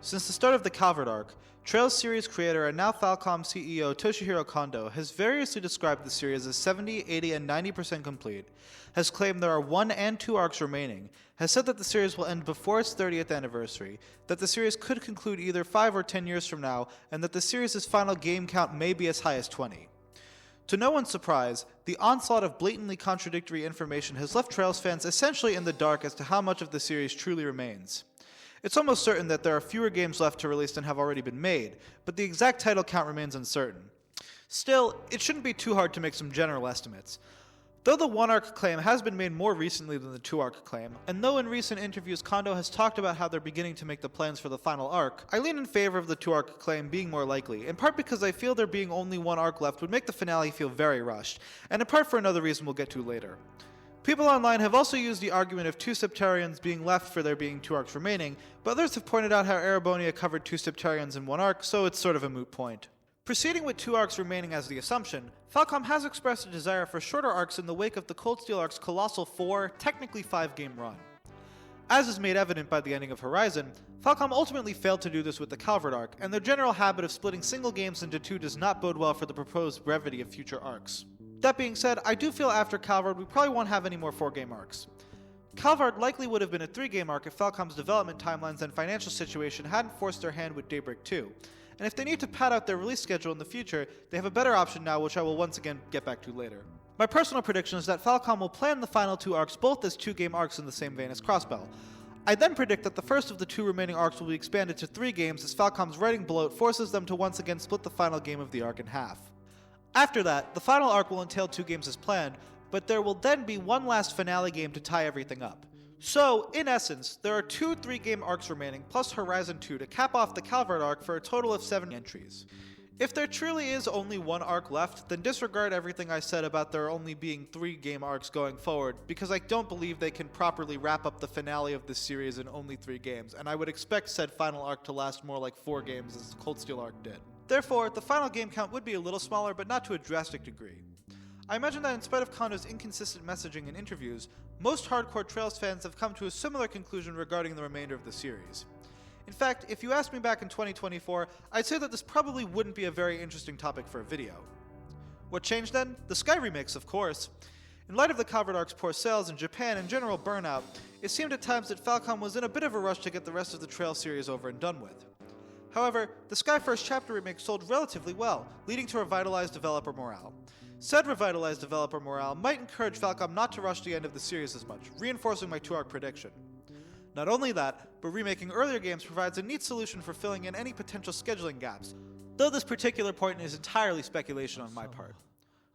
Since the start of the Calvert arc, Trails series creator and now Falcom CEO Toshihiro Kondo has variously described the series as 70, 80, and 90% complete, has claimed there are 1 and 2 arcs remaining, has said that the series will end before its 30th anniversary, that the series could conclude either 5 or 10 years from now, and that the series' final game count may be as high as 20. To no one's surprise, the onslaught of blatantly contradictory information has left Trails fans essentially in the dark as to how much of the series truly remains. It's almost certain that there are fewer games left to release than have already been made, but the exact title count remains uncertain. Still, it shouldn't be too hard to make some general estimates. Though the 1 arc claim has been made more recently than the 2 arc claim, and though in recent interviews Kondo has talked about how they're beginning to make the plans for the final arc, I lean in favor of the 2 arc claim being more likely, in part because I feel there being only 1 arc left would make the finale feel very rushed, and in part for another reason we'll get to later. People online have also used the argument of 2 Septarians being left for there being 2 arcs remaining, but others have pointed out how Erebonia covered 2 Septarians in 1 arc, so it's sort of a moot point. Proceeding with 2 arcs remaining as the assumption, Falcom has expressed a desire for shorter arcs in the wake of the Cold Steel arc's colossal 4, technically 5-game run. As is made evident by the ending of Horizon, Falcom ultimately failed to do this with the Calvert arc, and their general habit of splitting single games into 2 does not bode well for the proposed brevity of future arcs. That being said, I do feel after Calvert we probably won't have any more 4-game arcs. Calvert likely would have been a 3-game arc if Falcom's development timelines and financial situation hadn't forced their hand with Daybreak 2, and if they need to pad out their release schedule in the future, they have a better option now, which I will once again get back to later. My personal prediction is that Falcom will plan the final 2 arcs both as 2-game arcs in the same vein as Crossbell. I then predict that the first of the 2 remaining arcs will be expanded to 3 games as Falcom's writing bloat forces them to once again split the final game of the arc in half. After that, the final arc will entail 2 games as planned, but there will then be one last finale game to tie everything up. So, in essence, there are 2 3-game arcs remaining plus Horizon 2 to cap off the Calvert arc for a total of 7 entries. If there truly is only 1 arc left, then disregard everything I said about there only being 3-game arcs going forward, because I don't believe they can properly wrap up the finale of this series in only 3 games, and I would expect said final arc to last more like 4 games as the Cold Steel arc did. Therefore, the final game count would be a little smaller, but not to a drastic degree. I imagine that in spite of Kondo's inconsistent messaging in interviews, most hardcore Trails fans have come to a similar conclusion regarding the remainder of the series. In fact, if you asked me back in 2024, I'd say that this probably wouldn't be a very interesting topic for a video. What changed then? The Sky remakes, of course. In light of the Calvert arc's poor sales in Japan and general burnout, it seemed at times that Falcom was in a bit of a rush to get the rest of the Trail series over and done with. However, the Sky First Chapter remake sold relatively well, leading to revitalized developer morale. Said revitalized developer morale might encourage Falcom not to rush the end of the series as much, reinforcing my 2-arc prediction. Not only that, but remaking earlier games provides a neat solution for filling in any potential scheduling gaps, though this particular point is entirely speculation on my part.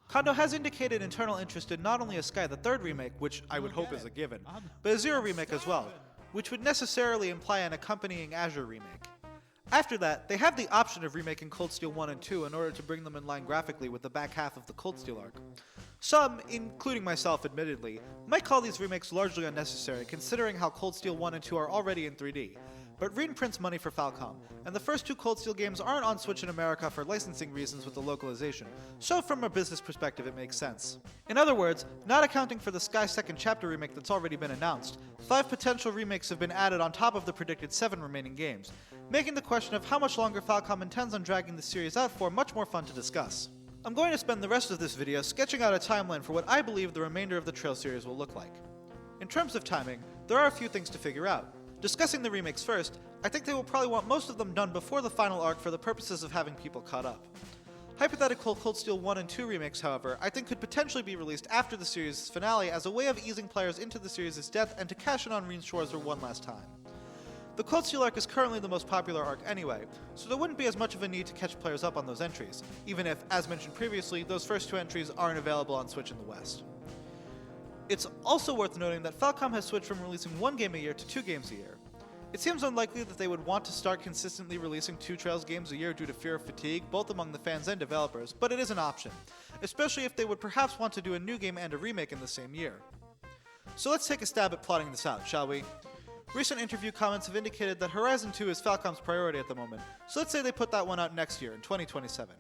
Kondo has indicated internal interest in not only a Sky the Third remake, which I would hope is a given, but a Zero remake as well, which would necessarily imply an accompanying Azure remake. After that, they have the option of remaking Cold Steel 1 and 2 in order to bring them in line graphically with the back half of the Cold Steel arc. Some, including myself admittedly, might call these remakes largely unnecessary considering how Cold Steel 1 and 2 are already in 3D, but Reed prints money for Falcom, and the first 2 Cold Steel games aren't on Switch in America for licensing reasons with the localization, so from a business perspective it makes sense. In other words, not accounting for the Sky Second Chapter remake that's already been announced, 5 potential remakes have been added on top of the predicted 7 remaining games, making the question of how much longer Falcom intends on dragging the series out for much more fun to discuss. I'm going to spend the rest of this video sketching out a timeline for what I believe the remainder of the Trail series will look like. In terms of timing, there are a few things to figure out. Discussing the remakes first, I think they will probably want most of them done before the final arc for the purposes of having people caught up. Hypothetical Cold Steel 1 and 2 remakes, however, I think could potentially be released after the series' finale as a way of easing players into the series' death and to cash in on Reen Schwarzer one last time. The Cold Steel arc is currently the most popular arc anyway, so there wouldn't be as much of a need to catch players up on those entries, even if, as mentioned previously, those first 2 entries aren't available on Switch in the West. It's also worth noting that Falcom has switched from releasing 1 game a year to 2 games a year. It seems unlikely that they would want to start consistently releasing 2 Trails games a year due to fear of fatigue, both among the fans and developers, but it is an option, especially if they would perhaps want to do a new game and a remake in the same year. So let's take a stab at plotting this out, shall we? Recent interview comments have indicated that Horizon 2 is Falcom's priority at the moment, so let's say they put that one out next year, in 2027.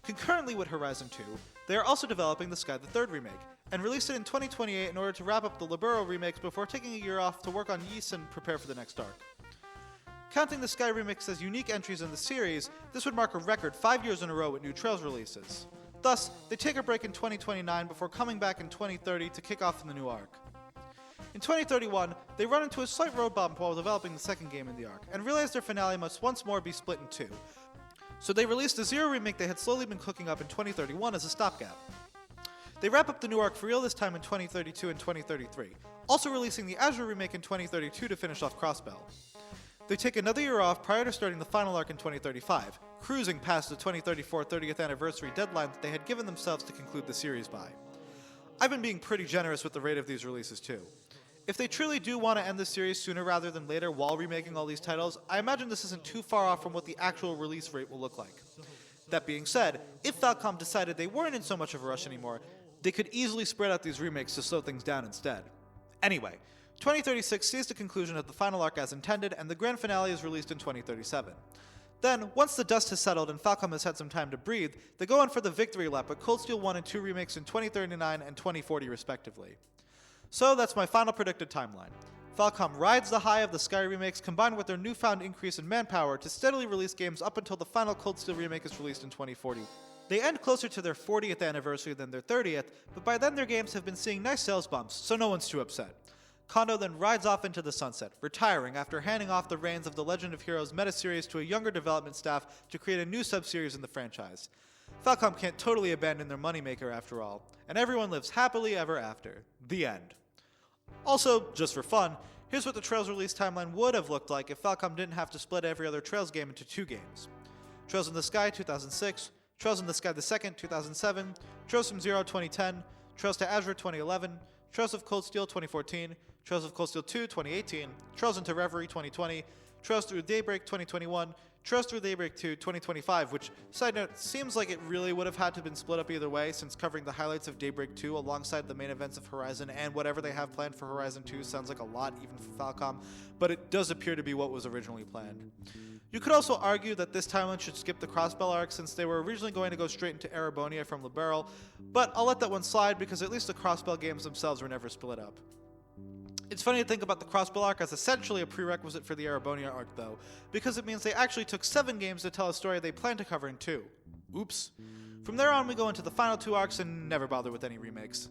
Concurrently with Horizon 2, they are also developing the Sky the Third remake, and release it in 2028 in order to wrap up the Libero remakes before taking a year off to work on Ys and prepare for the next arc. Counting the Sky remix as unique entries in the series, this would mark a record 5 years in a row with new Trails releases. Thus, they take a break in 2029 before coming back in 2030 to kick off the new arc. In 2031, they run into a slight road bump while developing the second game in the arc, and realize their finale must once more be split in two. So they released the Zero remake they had slowly been cooking up in 2031 as a stopgap. They wrap up the new arc for real this time in 2032 and 2033, also releasing the Azure remake in 2032 to finish off Crossbell. They take another year off prior to starting the final arc in 2035, cruising past the 2034 30th anniversary deadline that they had given themselves to conclude the series by. I've been being pretty generous with the rate of these releases too. If they truly do want to end the series sooner rather than later while remaking all these titles, I imagine this isn't too far off from what the actual release rate will look like. That being said, if Falcom decided they weren't in so much of a rush anymore, they could easily spread out these remakes to slow things down instead. Anyway, 2036 sees the conclusion of the final arc as intended, and the grand finale is released in 2037. Then, once the dust has settled and Falcom has had some time to breathe, they go on for the victory lap with Cold Steel 1 and 2 remakes in 2039 and 2040 respectively. So that's my final predicted timeline. Falcom rides the high of the Sky remakes combined with their newfound increase in manpower to steadily release games up until the final Cold Steel remake is released in 2040. They end closer to their 40th anniversary than their 30th, but by then their games have been seeing nice sales bumps, so no one's too upset. Kondo then rides off into the sunset, retiring after handing off the reins of the Legend of Heroes meta-series to a younger development staff to create a new sub-series in the franchise. Falcom can't totally abandon their moneymaker after all, and everyone lives happily ever after. The end. Also, just for fun, here's what the Trails release timeline would have looked like if Falcom didn't have to split every other Trails game into 2 games. Trails in the Sky 2006, Trails in the Sky the Second 2007, Trails from Zero 2010, Trails to Azure 2011, Trails of Cold Steel 2014, Trails of Cold Steel 2 2018, Trails into Reverie 2020, Trails through Daybreak 2021, Trails through Daybreak 2 2025, which, side note, seems like it really would have had to have been split up either way, since covering the highlights of Daybreak 2 alongside the main events of Horizon and whatever they have planned for Horizon 2 sounds like a lot even for Falcom, but it does appear to be what was originally planned. You could also argue that this timeline should skip the Crossbell arc since they were originally going to go straight into Erebonia from Liberl, but I'll let that one slide because at least the Crossbell games themselves were never split up. It's funny to think about the Crossbell arc as essentially a prerequisite for the Erebonia arc though, because it means they actually took 7 games to tell a story they planned to cover in 2. Oops. From there on we go into the final 2 arcs and never bother with any remakes.